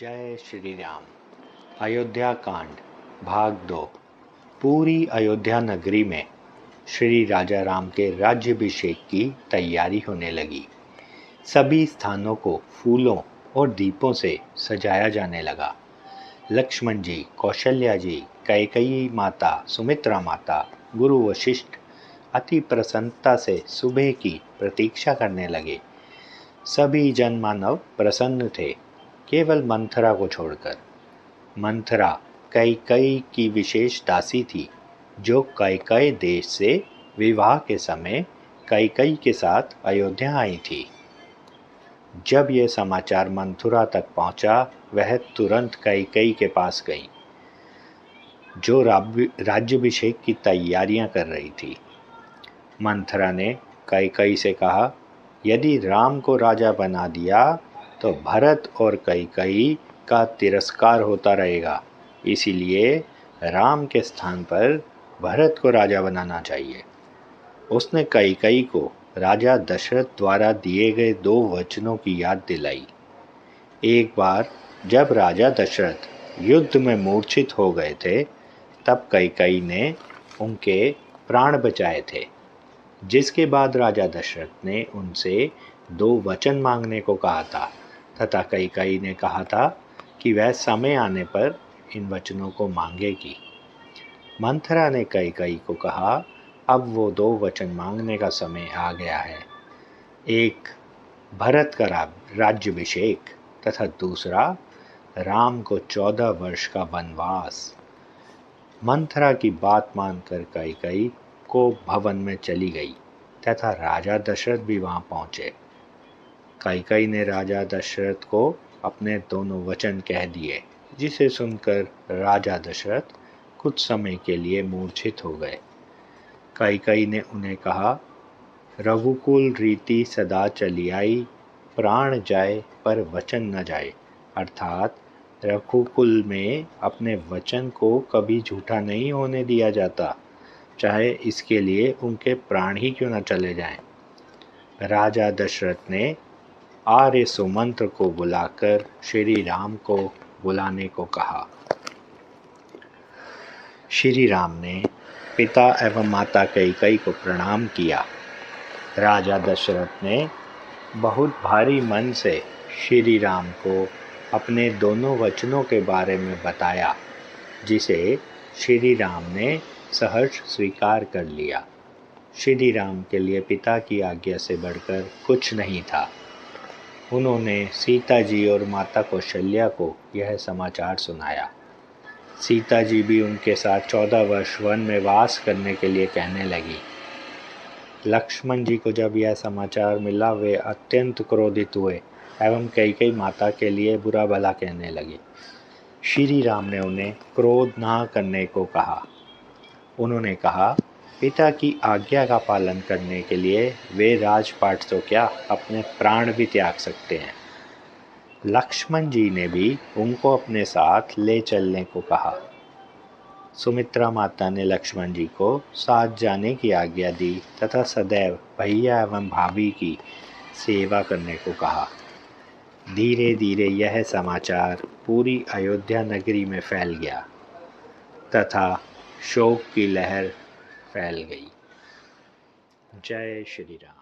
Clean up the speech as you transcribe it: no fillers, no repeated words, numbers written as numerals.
जय श्री राम। अयोध्या कांड भाग 2। पूरी अयोध्या नगरी में श्री राजा राम के राज्याभिषेक की तैयारी होने लगी। सभी स्थानों को फूलों और दीपों से सजाया जाने लगा। लक्ष्मण जी, कौशल्या जी, कैकेयी माता, सुमित्रा माता, गुरु वशिष्ठ अति प्रसन्नता से सुबह की प्रतीक्षा करने लगे। सभी जनमानव प्रसन्न थे, केवल मंथरा को छोड़कर। मंथरा कैकेयी की विशेष दासी थी, जो कैकेयी देश से विवाह के समय कैकेयी के साथ अयोध्या आई थी। जब यह समाचार मंथरा तक पहुंचा, वह तुरंत कैकेयी के पास गई, जो राज्याभिषेक की तैयारियां कर रही थी। मंथरा ने कैकेयी से कहा, यदि राम को राजा बना दिया तो भरत और कैकेयी का तिरस्कार होता रहेगा, इसीलिए राम के स्थान पर भरत को राजा बनाना चाहिए। उसने कैकेयी को राजा दशरथ द्वारा दिए गए 2 वचनों की याद दिलाई। एक बार जब राजा दशरथ युद्ध में मूर्छित हो गए थे, तब कैकेयी ने उनके प्राण बचाए थे, जिसके बाद राजा दशरथ ने उनसे 2 वचन मांगने को कहा था, तथा कैकेयी ने कहा था कि वह समय आने पर इन वचनों को मांगेगी। मंथरा ने कैकेयी को कहा, अब वो 2 वचन मांगने का समय आ गया है। एक भरत का राज्याभिषेक तथा दूसरा राम को 14 वर्ष का वनवास। मंथरा की बात मानकर कैकेयी को भवन में चली गई तथा राजा दशरथ भी वहां पहुंचे। कैकेयी ने राजा दशरथ को अपने दोनों वचन कह दिए, जिसे सुनकर राजा दशरथ कुछ समय के लिए मूर्छित हो गए। कैकेयी ने उन्हें कहा, रघुकुल रीति सदा चली आई, प्राण जाए पर वचन न जाए। अर्थात रघुकुल में अपने वचन को कभी झूठा नहीं होने दिया जाता, चाहे इसके लिए उनके प्राण ही क्यों न चले जाएं। राजा दशरथ ने आर्य सुमंत्र को बुलाकर श्री राम को बुलाने को कहा। श्री राम ने पिता एवं माता कैकेयी को प्रणाम किया। राजा दशरथ ने बहुत भारी मन से श्री राम को अपने दोनों वचनों के बारे में बताया, जिसे श्री राम ने सहर्ष स्वीकार कर लिया। श्री राम के लिए पिता की आज्ञा से बढ़कर कुछ नहीं था। उन्होंने सीता जी और माता कौशल्या को यह समाचार सुनाया। सीता जी भी उनके साथ 14 वर्ष वन में वास करने के लिए कहने लगी। लक्ष्मण जी को जब यह समाचार मिला, वे अत्यंत क्रोधित हुए एवं कैकेयी माता के लिए बुरा भला कहने लगे। श्री राम ने उन्हें क्रोध ना करने को कहा। उन्होंने कहा, पिता की आज्ञा का पालन करने के लिए वे राजपाट तो क्या, अपने प्राण भी त्याग सकते हैं। लक्ष्मण जी ने भी उनको अपने साथ ले चलने को कहा। सुमित्रा माता ने लक्ष्मण जी को साथ जाने की आज्ञा दी तथा सदैव भैया एवं भाभी की सेवा करने को कहा। धीरे धीरे यह समाचार पूरी अयोध्या नगरी में फैल गया तथा शोक की लहर फैल गई। जय श्री राम।